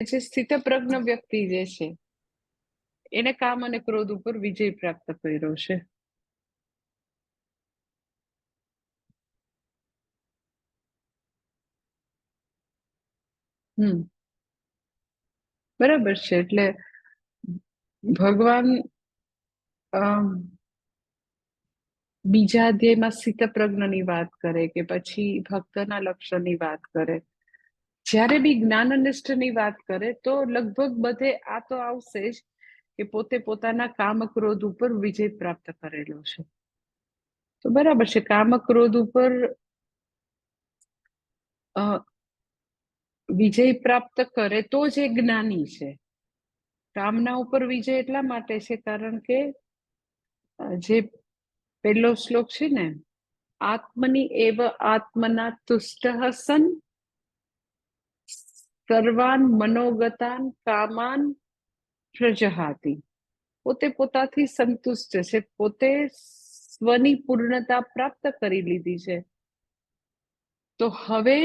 જે સ્થિતપ્રજ્ઞ વ્યક્તિ જે છે એને કામ અને ક્રોધ ઉપર વિજય પ્રાપ્ત કર્યો છે. બરાબર છે. એટલે ભગવાન બીજા અધ્યાયમાં સ્થિતપ્રજ્ઞની વાત કરે કે પછી ભક્તના લક્ષણની વાત કરે, જ્યારે બી જ્ઞાનનિષ્ઠની વાત કરે તો લગભગ બધે આ તો આવશે જ કે પોતે પોતાના કામ ક્રોધ ઉપર વિજય પ્રાપ્ત કરેલો છે. તો બરાબર છે, કામ ક્રોધ ઉપર વિજય પ્રાપ્ત કરે તો જ એ જ્ઞાની છે. કામના ઉપર વિજય એટલા માટે છે કારણ કે જે પહેલો શ્લોક છે ને, આત્મની એવ આત્મના તુષ્ટ સન સર્વાન મનોગતાન કામાન પ્રજહાતિ. પોતે પોતાથી સંતુષ્ટ છે, પોતે સ્વની પૂર્ણતા પ્રાપ્ત કરી લીધી છે. તો હવે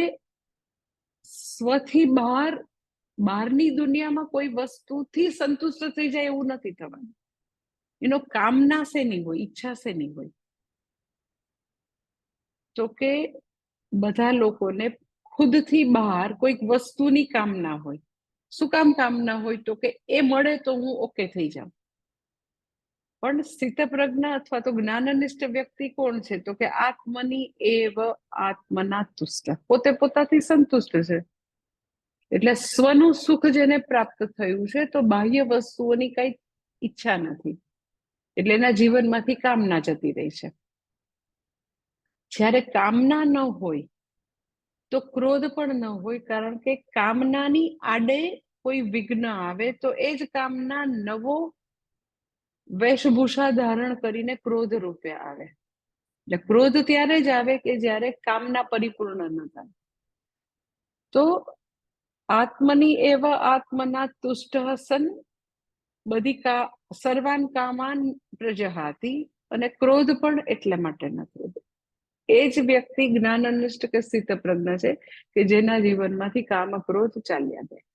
સ્વથી બહારની દુનિયામાં કોઈ વસ્તુથી સંતુષ્ટ થઈ જાય એવું નથી થવાનું. એનો કામના શેની હોય, ઈચ્છા શેની હોય? તો કે બધા લોકોને ખુદથી બહાર કોઈક વસ્તુની કામના હોય. શું કામ કામના હોય? તો કે એ મળે તો હું ઓકે થઈ જાઉં. પણ સ્થિતપ્રજ્ઞ અથવા તો જ્ઞાનનિષ્ઠ વ્યક્તિ કોણ છે? તો કે આત્મની એવ આત્મના તુષ્ટ, પોતે પોતાથી સંતુષ્ટ છે. એટલે સ્વનું સુખ જેને પ્રાપ્ત થયું છે તો બાહ્ય વસ્તુઓની કઈ ઈચ્છા નથી, એટલે એના જીવનમાંથી કામના જતી રહી છે. જ્યારે કામના ન હોય તો ક્રોધ પણ ન હોય, કારણ કે કામનાની આડે કોઈ વિઘ્ન આવે તો એ જ કામના નવો વેશભૂષા ધારણ કરીને ક્રોધ રૂપે આવે. એટલે ક્રોધ ત્યારે જ આવે કે જ્યારે કામના પરિપૂર્ણ ન થાય. તો આત્મની એવ આત્મના તુષ્ટ સન બધી સર્વાન કામાન પ્રજહાતિ, અને ક્રોધ પણ એટલા માટે નથી. એ જ વ્યક્તિ જ્ઞાનનિષ્ઠ કે સ્થિતપ્રજ્ઞ છે કે જેના જીવનમાંથી કામ ક્રોધ ચાલ્યા જાય.